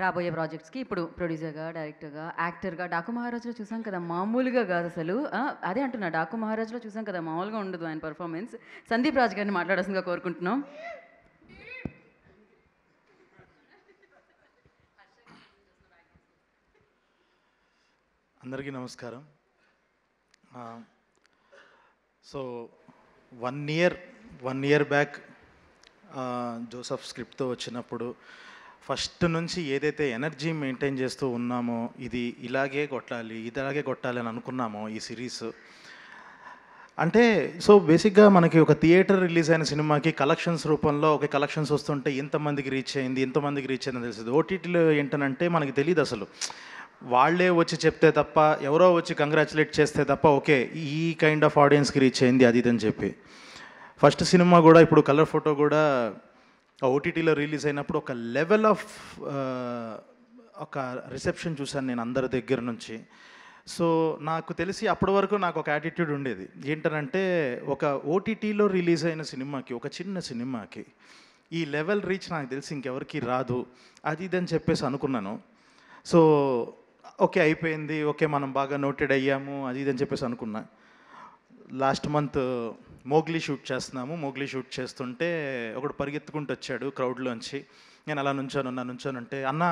రాబోయే ప్రాజెక్ట్స్కి ఇప్పుడు ప్రొడ్యూసర్గా, డైరెక్టర్గా, యాక్టర్గా 'డాకు మహారాజ్'లో చూసాం కదా, మామూలుగా కాదు అసలు. అదే అంటున్నా, 'డాకు మహారాజ్'లో చూసాం కదా, మామూలుగా ఉండదు ఆయన పర్ఫార్మెన్స్. సందీప్ రాజ్ గారిని మాట్లాడాల్సిందిగా కోరుకుంటున్నాం. అందరికీ నమస్కారం. సో 1 ఇయర్ బ్యాక్ జోసఫ్ స్క్రిప్ట్తో వచ్చినప్పుడు ఫస్ట్ నుంచి ఏదైతే ఎనర్జీ మెయింటైన్ చేస్తూ ఉన్నామో, ఇది ఇలాగే కొట్టాలి అని అనుకున్నామో ఈ సిరీస్ అంటే, సో బేసిక్గా మనకి ఒక థియేటర్ రిలీజ్ అయిన సినిమాకి కలెక్షన్స్ రూపంలో ఒక కలెక్షన్స్ వస్తుంటే ఇంతమందికి రీచ్ అయింది అని తెలుస్తుంది. ఓటీటీలో ఏంటనంటే మనకి తెలియదు అసలు. వాళ్ళే వచ్చి చెప్తే తప్ప, ఎవరో వచ్చి కంగ్రాచులేట్ చేస్తే తప్ప, ఓకే ఈ కైండ్ ఆఫ్ ఆడియన్స్కి రీచ్ అయింది అది ఇదని చెప్పి. ఫస్ట్ సినిమా కూడా ఇప్పుడు కలర్ ఫోటో కూడా ఓటీటీలో రిలీజ్ అయినప్పుడు ఒక లెవెల్ ఆఫ్ ఒక రిసెప్షన్ చూశాను నేను అందరి దగ్గర నుంచి. సో నాకు తెలిసి అప్పటి వరకు నాకు ఒక యాటిట్యూడ్ ఉండేది ఏంటనంటే, ఒక ఓటీటీలో రిలీజ్ అయిన సినిమాకి, ఒక చిన్న సినిమాకి ఈ లెవెల్ రీచ్ నాకు తెలిసి ఇంకెవరికి రాదు అది ఇదని చెప్పేసి అనుకున్నాను. సో ఓకే అయిపోయింది, ఓకే మనం బాగా నోటెడ్ అయ్యాము అది ఇదని చెప్పేసి అనుకున్నా. లాస్ట్ మంత్ మోగ్లీ షూట్ చేస్తున్నాము. మోగ్లీ షూట్ చేస్తుంటే ఒకడు పరిగెత్తుకుంటూ వచ్చాడు క్రౌడ్లోంచి. నేను అలా నుంచోనంటే, అన్న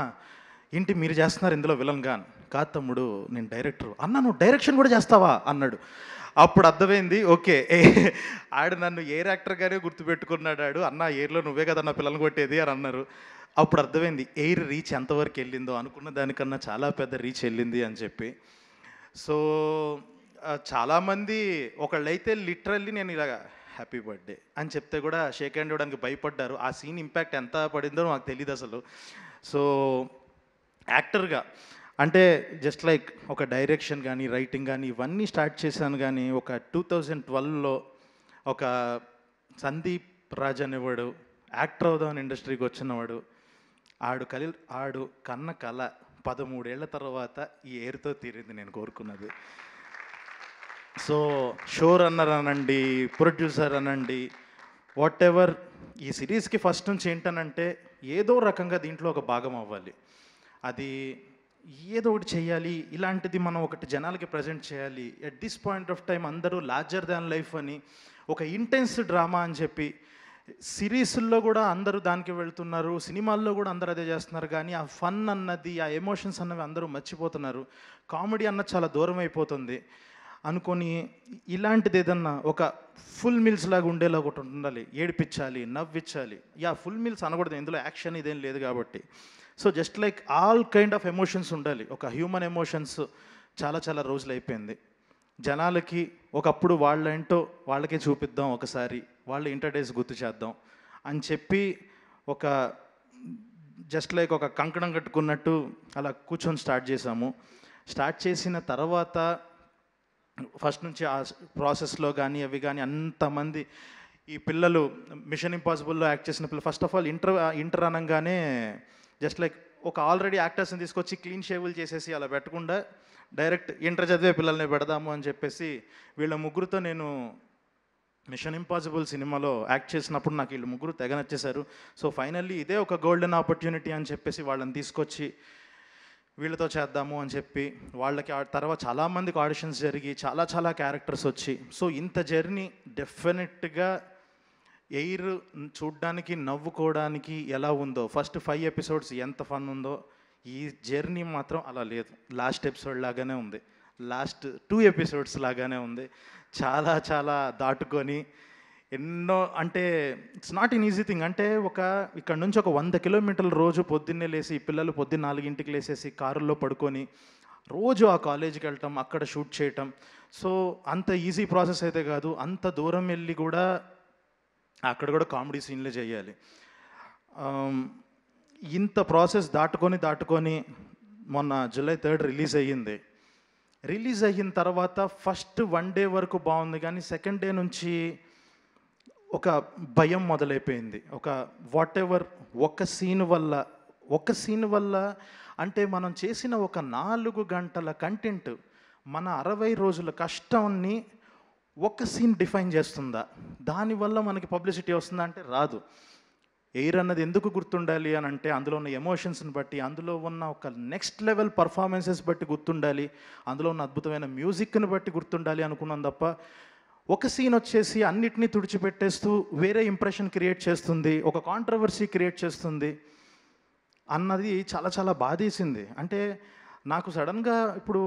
ఏంటి మీరు చేస్తున్నారు ఇందులో విలన్గా? కాదు తమ్ముడు నేను డైరెక్టర్. అన్న నువ్వు డైరెక్షన్ కూడా చేస్తావా అన్నాడు. అప్పుడు అర్థమైంది, ఓకే ఆడు నన్ను ఎయిర్ యాక్టర్గానే గుర్తుపెట్టుకున్నాడు. ఆడు అన్న ఎయిర్లో నువ్వే కదా నా పిల్లలు కొట్టేది అని అన్నారు. అప్పుడు అర్థమైంది ఎయిర్ రీచ్ ఎంతవరకు వెళ్ళిందో, అనుకున్న దానికన్నా చాలా పెద్ద రీచ్ వెళ్ళింది అని చెప్పి. సో చాలామంది ఒకళ్ళైతే లిటరల్లీ నేను ఇలాగ హ్యాపీ బర్త్డే అని చెప్తే కూడా షేక్ హ్యాండ్ ఇవ్వడానికి భయపడ్డారు. ఆ సీన్ ఇంపాక్ట్ ఎంత పడిందో నాకు తెలియదు అసలు. సో యాక్టర్గా అంటే జస్ట్ లైక్ ఒక డైరెక్షన్ కానీ, రైటింగ్ కానీ ఇవన్నీ స్టార్ట్ చేశాను. కానీ ఒక 2012లో ఒక సందీప్ రాజ్ అనేవాడు యాక్టర్ అవుదామని ఇండస్ట్రీకి వచ్చినవాడు, ఆడు కన్న కళ 13 ఏళ్ల తర్వాత ఈ ఎయిర్తో తీరింది నేను కోరుకున్నది. సో షో రన్నర్ అనండి, ప్రొడ్యూసర్ అనండి, వాట్ ఎవర్, ఈ సిరీస్కి ఫస్ట్ నుంచి ఏంటనంటే ఏదో రకంగా దీంట్లో ఒక భాగం అవ్వాలి, అది ఏదో ఒకటి చేయాలి, ఇలాంటిది మనం ఒకటి జనాలకి ప్రజెంట్ చేయాలి. At this point of time అందరూ లార్జర్ దాన్ లైఫ్ అని ఒక ఇంటెన్స్ డ్రామా అని చెప్పి సిరీస్ల్లో కూడా అందరూ దానికి వెళ్తున్నారు, సినిమాల్లో కూడా అందరూ అదే చేస్తున్నారు. కానీ ఆ ఫన్ అన్నది, ఆ ఎమోషన్స్ అన్నవి అందరూ మర్చిపోతున్నారు. కామెడీ అన్నది చాలా దూరం అయిపోతుంది అనుకొని, ఇలాంటిది ఏదన్నా ఒక ఫుల్ మీల్స్ లాగా ఉండేలా ఒకటి ఉండాలి, ఏడిపించాలి, నవ్వించాలి. ఫుల్ మీల్స్ అనకూడదు, ఇందులో యాక్షన్ ఇదేం లేదు కాబట్టి. So just like all kind of emotions ఉండాలి. ఒక హ్యూమన్ ఎమోషన్స్ చాలా చాలా రోజులు అయిపోయింది. జనాలకి ఒకప్పుడు వాళ్ళేంటో వాళ్ళకే చూపిద్దాం, ఒకసారి వాళ్ళ ఇంటర్ డేస్ గుర్తు చేద్దాం అని చెప్పి ఒక జస్ట్ లైక్ ఒక కంకణం కట్టుకున్నట్టు అలా కూర్చొని స్టార్ట్ చేసాము. స్టార్ట్ చేసిన తర్వాత ఫస్ట్ నుంచి ఆ ప్రాసెస్లో కానీ అవి కానీ అంతమంది ఈ పిల్లలు మిషన్ ఇంపాసిబుల్లో యాక్ట్ చేసిన పిల్లలు ఫస్ట్ ఆఫ్ ఆల్ ఇంటర్ అనగానే జస్ట్ లైక్ ఒక ఆల్రెడీ యాక్టర్స్ని తీసుకొచ్చి క్లీన్ షేవులు చేసేసి అలా పెట్టకుండా డైరెక్ట్ ఇంటర్ చదివే పిల్లల్ని పెడదాము అని చెప్పేసి వీళ్ళ ముగ్గురుతో నేను మిషన్ ఇంపాసిబుల్ సినిమాలో యాక్ట్ చేసినప్పుడు నాకు వీళ్ళు ముగ్గురు తెగ నచ్చేశారు. సో ఫైనల్లీ ఇదే ఒక గోల్డెన్ ఆపర్చునిటీ అని చెప్పేసి వాళ్ళని తీసుకొచ్చి వీళ్ళతో చేద్దాము అని చెప్పి వాళ్ళకి తర్వాత చాలామందికి ఆడిషన్స్ జరిగి చాలా చాలా క్యారెక్టర్స్ వచ్చి, సో ఇంత జర్నీ డెఫినెట్గా ఎయిర్ చూడ్డానికి నవ్వుకోవడానికి ఎలా ఉందో, ఫస్ట్ 5 ఎపిసోడ్స్ ఎంత ఫన్ ఉందో, ఈ జర్నీ మాత్రం అలా లేదు. లాస్ట్ ఎపిసోడ్ లాగానే ఉంది, లాస్ట్ 2 ఎపిసోడ్స్ లాగానే ఉంది. చాలా చాలా దాటుకొని ఎన్నో, అంటే it's not in easy thing. అంటే ఇక్కడ నుంచి ఒక 100 కిలోమీటర్ల రోజు పొద్దున్నే లేసి, ఈ పిల్లలు పొద్దున్న 4 లేసేసి కారులో పడుకొని రోజు ఆ కాలేజీకి వెళ్ళటం, అక్కడ షూట్ చేయటం. సో అంత ఈజీ ప్రాసెస్ అయితే కాదు. అంత దూరం వెళ్ళి కూడా అక్కడ కూడా కామెడీ సీన్లే చేయాలి. ఇంత ప్రాసెస్ దాటుకొని మొన్న July 3 రిలీజ్ అయ్యింది. రిలీజ్ అయిన తర్వాత ఫస్ట్ 1 డే వరకు బాగుంది, కానీ సెకండ్ డే నుంచి ఒక భయం మొదలైపోయింది. ఒక వాట్ ఎవర్ ఒక సీన్ వల్ల అంటే మనం చేసిన ఒక 4 గంటల కంటెంట్, మన 60 రోజుల కష్టాన్ని ఒక సీన్ డిఫైన్ చేస్తుందా? దానివల్ల మనకి పబ్లిసిటీ వస్తుందా అంటే రాదు. 1 సీన్ వల్ల అంటే 4 గంటల కంటెంట్, మన 60 రోజుల కష్టాన్ని ఒక సీన్ డిఫైన్ చేస్తుందా? దానివల్ల మనకి పబ్లిసిటీ వస్తుందా అంటే రాదు. 1 సీన్ వల్ల అంటే 4 గంటల కంటెంట్, మన 60 రోజుల కష్టాన్ని ఒక సీన్ డిఫైన్ చేస్తుందా? దానివల్ల మనకి పబ్లిసిటీ వస్తుందా అంటే రాదు. ఎయిర్ అన్నది ఎందుకు గుర్తుండాలి అని అంటే అందులో ఉన్న ఎమోషన్స్ని బట్టి, అందులో ఉన్న ఒక నెక్స్ట్ లెవెల్ పర్ఫార్మెన్సెస్ బట్టి గుర్తుండాలి, అందులో ఉన్న అద్భుతమైన మ్యూజిక్ని బట్టి గుర్తుండాలి అనుకున్నాను తప్ప ఒక సీన్ వచ్చేసి అన్నిటినీ తుడిచిపెట్టేస్తూ వేరే ఇంప్రెషన్ క్రియేట్ చేస్తుంది, ఒక కాంట్రవర్సీ క్రియేట్ చేస్తుంది అన్నది చాలా చాలా బాధేసింది. అంటే నాకు సడన్గా ఇప్పుడు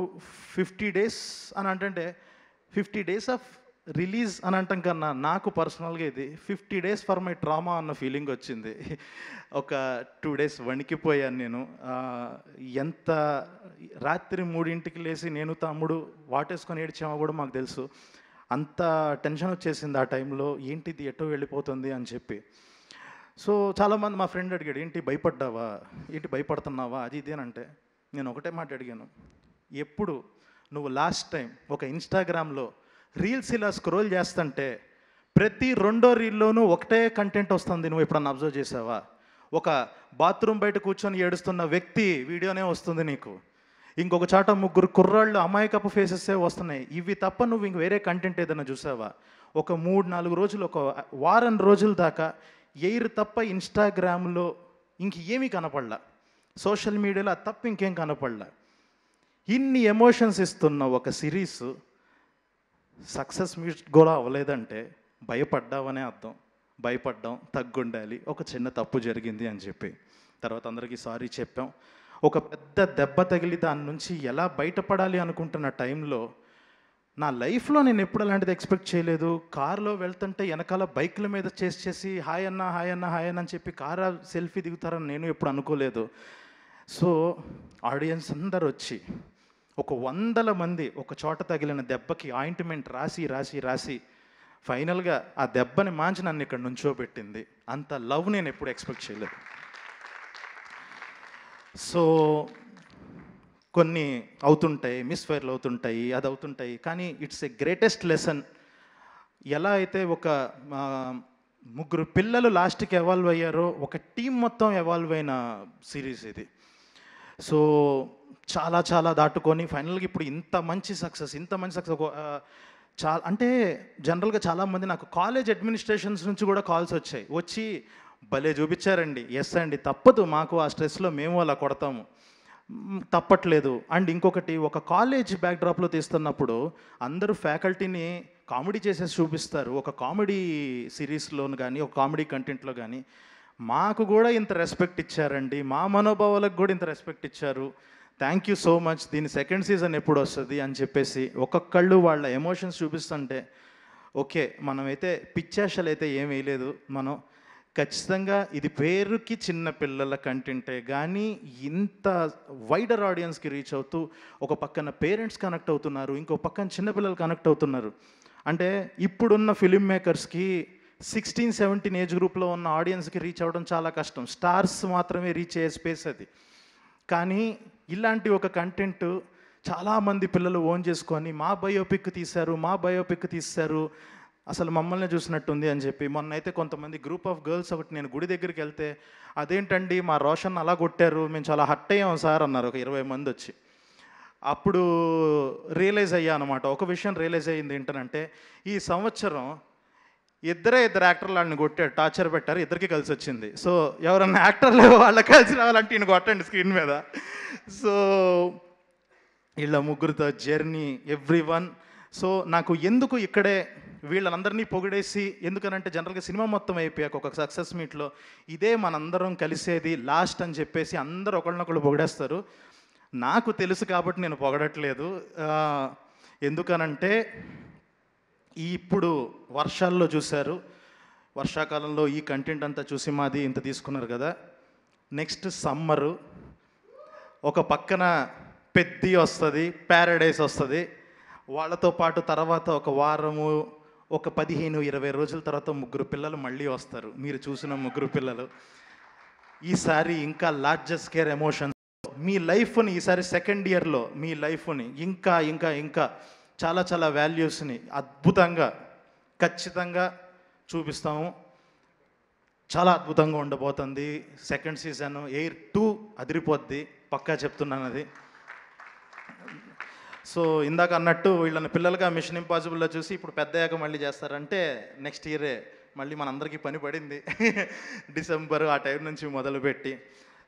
50 days అని అంటే 50 days ఆఫ్ రిలీజ్ అని అంటాం కన్నా నాకు పర్సనల్గా ఇది 50 days ఫర్ మై ట్రామా అన్న ఫీలింగ్ వచ్చింది. ఒక 2 days వణికిపోయాను నేను. ఎంత రాత్రి 3ంటికి లేచి నేను తమ్ముడు వాటేసుకొని ఏడ్చామో కూడా మాకు తెలుసు. అంత టెన్షన్ వచ్చేసింది ఆ టైంలో, ఏంటిది ఎటో వెళ్ళిపోతుంది అని చెప్పి. సో చాలామంది మా ఫ్రెండ్ అడిగాడు, ఏంటి భయపడ్డావా, ఏంటి భయపడుతున్నావా అది ఇది అని అంటే నేను ఒకటే మాట అడిగాను, ఎప్పుడు నువ్వు లాస్ట్ టైం ఒక ఇన్స్టాగ్రామ్లో రీల్స్ ఇలా స్క్రోల్ చేస్తుంటే ప్రతి రెండో రీల్లోనూ ఒకటే కంటెంట్ వస్తుంది, నువ్వు ఎప్పుడన్నా అబ్జర్వ్ చేసావా? ఒక బాత్రూమ్ బయట కూర్చొని ఏడుస్తున్న వ్యక్తి వీడియోనే వస్తుంది నీకు, ఇంకొక చాట 3 కుర్రాళ్ళు అమాయకపు ఫేసెస్సే వస్తున్నాయి. ఇవి తప్ప నువ్వు ఇంక వేరే కంటెంట్ ఏదైనా చూసావా? ఒక 3-4 రోజులు, ఒక వారం రోజుల దాకా ఎయిర్ తప్ప ఇన్స్టాగ్రామ్లో ఇంక ఏమీ కనపడలా, సోషల్ మీడియాలో అది తప్ప ఇంకేం కనపడలా. ఇన్ని ఎమోషన్స్ ఇస్తున్న ఒక సిరీస్ సక్సెస్ మీట్ కూడా అవ్వలేదంటే భయపడ్డావనే అర్థం. భయపడ్డాం, తగ్గుండాలి, ఒక చిన్న తప్పు జరిగింది అని చెప్పి తర్వాత అందరికీ సారీ చెప్పాం. ఒక పెద్ద దెబ్బ తగిలి దాని నుంచి ఎలా బయటపడాలి అనుకుంటున్న టైంలో నా లైఫ్లో నేను ఎప్పుడు అలాంటిది ఎక్స్పెక్ట్ చేయలేదు. కారులో వెళ్తుంటే వెనకాల బైక్ల మీద చేసి హాయ్ అన్న హాయ్ అన్న హాయ్ అన్న అని చెప్పి కారు సెల్ఫీ దిగుతారని నేను ఎప్పుడు అనుకోలేదు. సో ఆడియన్స్ అందరు వచ్చి ఒక 100 మంది ఒక చోట తగిలిన దెబ్బకి ఆయింట్మెంట్ రాసి రాసి రాసి ఫైనల్గా ఆ దెబ్బని మాంచి నన్ను ఇక్కడ నుంచోబెట్టింది. అంత లవ్ నేను ఎప్పుడు ఎక్స్పెక్ట్ చేయలేదు. సో కొన్ని అవుతుంటాయి, మిస్ఫైర్లు అవుతుంటాయి, అది అవుతుంటాయి, కానీ ఇట్స్ ఎ గ్రేటెస్ట్ లెసన్. ఎలా అయితే ఒక 3 పిల్లలు లాస్ట్కి ఎవాల్వ్ అయ్యారో ఒక టీం మొత్తం ఎవాల్వ్ అయిన సిరీస్ ఇది. సో చాలా చాలా దాటుకొని ఫైనల్గా ఇప్పుడు ఇంత మంచి సక్సెస్ చాలా అంటే జనరల్గా చాలామంది నాకు కాలేజ్ అడ్మినిస్ట్రేషన్స్ నుంచి కూడా కాల్స్ వచ్చి భలే చూపించారండి, ఎస్ అండి తప్పదు, మాకు ఆ స్ట్రెస్లో మేము అలా కొడతాము, తప్పట్లేదు. అండ్ ఇంకొకటి, ఒక కాలేజ్ బ్యాక్డ్రాప్లో తీస్తున్నప్పుడు అందరూ ఫ్యాకల్టీని కామెడీ చేసేసి చూపిస్తారు. ఒక కామెడీ సిరీస్లోను కానీ ఒక కామెడీ కంటెంట్లో కానీ మాకు కూడా ఇంత రెస్పెక్ట్ ఇచ్చారండి, మా మనోభావాలకు కూడా ఇంత రెస్పెక్ట్ ఇచ్చారు, థ్యాంక్ యూ సో మచ్, దీని సెకండ్ సీజన్ ఎప్పుడు వస్తుంది అని చెప్పేసి ఒక్కొక్కళ్ళు వాళ్ళ ఎమోషన్స్ చూపిస్తుంటే ఓకే, మనమైతే పిచ్చాషలు అయితే ఏం వేయలేదు, మనం ఖచ్చితంగా ఇది పేరుకి చిన్న పిల్లల కంటెంటే కానీ ఇంత వైడర్ ఆడియన్స్కి రీచ్ అవుతూ ఒక పక్కన పేరెంట్స్ కనెక్ట్ అవుతున్నారు, ఇంకో పక్కన చిన్నపిల్లలు కనెక్ట్ అవుతున్నారు. అంటే ఇప్పుడున్న ఫిలిం మేకర్స్కి 16-17 ఏజ్ గ్రూప్లో ఉన్న ఆడియన్స్కి రీచ్ అవ్వడం చాలా కష్టం, స్టార్స్ మాత్రమే రీచ్ అయ్యే స్పేస్ అది. కానీ ఇలాంటి ఒక కంటెంట్ చాలామంది పిల్లలు ఓన్ చేసుకొని మా బయోపిక్ తీశారు, అసలు మమ్మల్ని చూసినట్టుంది అని చెప్పి. మొన్న అయితే కొంతమంది గ్రూప్ ఆఫ్ గర్ల్స్ ఒకటి, నేను గుడి దగ్గరికి వెళ్తే అదేంటండి మా రోషన్ అలా కొట్టారు, మేము చాలా హర్ట్ అయ్యాం సార్ అన్నారు ఒక 20 మంది వచ్చి. అప్పుడు రియలైజ్ అయ్యా అనమాట, ఒక విషయం రియలైజ్ అయ్యింది ఏంటంటే ఈ సంవత్సరం ఇద్దరు యాక్టర్లు వాళ్ళని కొట్టారు, టార్చర్ పెట్టారు, ఇద్దరికి కలిసి వచ్చింది. సో ఎవరన్నా యాక్టర్లు వాళ్ళకి కలిసి రావాలంటే ఈయన కొట్టండి స్క్రీన్ మీద. సో వీళ్ళ ముగ్గురితో జర్నీ ఎవ్రీవన్. సో నాకు ఎందుకు ఇక్కడే వీళ్ళందరినీ పొగిడేసి, ఎందుకనంటే జనరల్గా సినిమా మొత్తం అయిపోయాక ఒక సక్సెస్ మీట్లో ఇదే మనందరం కలిసేది లాస్ట్ అని చెప్పేసి అందరూ ఒకళ్ళనొకళ్ళు పొగిడేస్తారు. నాకు తెలుసు కాబట్టి నేను పొగడట్లేదు. ఎందుకనంటే ఇప్పుడు వర్షాల్లో చూశారు, వర్షాకాలంలో ఈ కంటెంట్ అంతా చూసి మాది ఇంత తీసుకున్నారు కదా, నెక్స్ట్ సమ్మరు ఒక పక్కన పెద్ది వస్తుంది, ప్యారడైస్ వస్తుంది, వాళ్ళతో పాటు తర్వాత ఒక వారము ఒక 15-20 రోజుల తర్వాత 3 పిల్లలు మళ్ళీ వస్తారు, మీరు చూసిన 3 పిల్లలు. ఈసారి ఇంకా లార్జెస్ట్ స్కేర్ ఎమోషన్స్, మీ లైఫ్ని ఈసారి సెకండ్ ఇయర్లో మీ లైఫ్ని ఇంకా ఇంకా ఇంకా చాలా చాలా వాల్యూస్ని అద్భుతంగా ఖచ్చితంగా చూపిస్తాము. చాలా అద్భుతంగా ఉండబోతుంది సెకండ్ సీజన్. ఎయిర్ 2 అదిరిపోద్ది, పక్కా చెప్తున్నాను అది. సో ఇందాక అన్నట్టు వీళ్ళని పిల్లలుగా మిషన్ ఇంపాసిబుల్లో చూసి ఇప్పుడు పెద్దయ్యాక మళ్ళీ చేస్తారంటే నెక్స్ట్ ఇయరే మళ్ళీ మనందరికీ పని పడింది డిసెంబర్ ఆ టైం నుంచి మొదలుపెట్టి.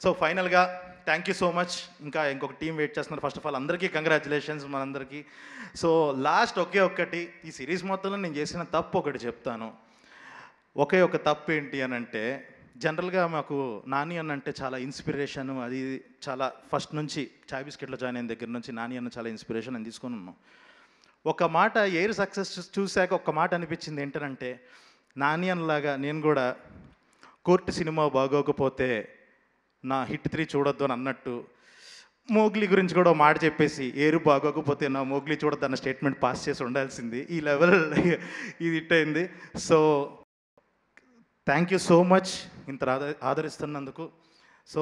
సో ఫైనల్గా థ్యాంక్ యూ సో మచ్. ఇంకా ఇంకొక టీం వెయిట్ చేస్తున్నారు. ఫస్ట్ ఆఫ్ ఆల్ అందరికీ కంగ్రాచులేషన్స్ మనందరికీ. సో లాస్ట్ ఒకే ఒక్కటి, ఈ సిరీస్ మొత్తంలో నేను చేసిన తప్పు ఒకటి చెప్తాను. ఒకే ఒక తప్పు ఏంటి అని అంటే, జనరల్గా మాకు నాని అన్న అంటే చాలా ఇన్స్పిరేషన్, అది చాలా ఫస్ట్ నుంచి చాయ్ బిస్కెట్లో జాయిన్ అయిన దగ్గర నుంచి నాని అన్న చాలా ఇన్స్పిరేషన్ అని తీసుకొని ఉన్నాం. ఒక మాట ఎయిర్ సక్సెస్ చూశాక ఒక మాట అనిపించింది ఏంటంటే, నాని అన్నలాగా నేను కూడా కోర్టు సినిమా బాగోకపోతే నా హిట్ 3 చూడొద్దు అని అన్నట్టు, మోగ్లీ గురించి కూడా మాట చెప్పేసి ఏరు బాగోకపోతే నా మోగ్లీ చూడొద్దు అన్న స్టేట్మెంట్ పాస్ చేసి ఉండాల్సింది. ఈ లెవెల్ ఇది హిట్ అయింది. So thank you so much ఇంత ఆదరిస్తున్నందుకు. సో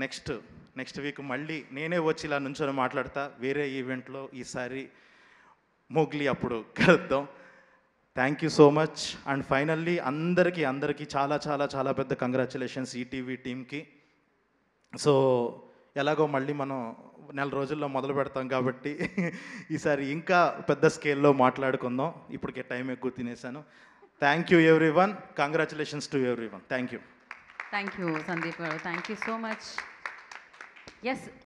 నెక్స్ట్ వీక్ మళ్ళీ నేనే వచ్చి ఇలా నుంచొని మాట్లాడతా వేరే ఈవెంట్లో. ఈసారి మోగ్లీ అప్పుడు కలుద్దాం. Thank you so much. And finally అందరికీ చాలా చాలా చాలా పెద్ద కంగ్రాచులేషన్స్ ఈటీవీ టీమ్కి. సో ఎలాగో మళ్ళీ మనం నెల రోజుల్లో మొదలు పెడతాం కాబట్టి ఈసారి ఇంకా పెద్ద స్కేల్లో మాట్లాడుకుందాం. ఇప్పటికే టైం ఎక్కువ తినేసాను. Thank you everyone. Congratulations to everyone. Thank you Sandeep garu, thank you so much. Yes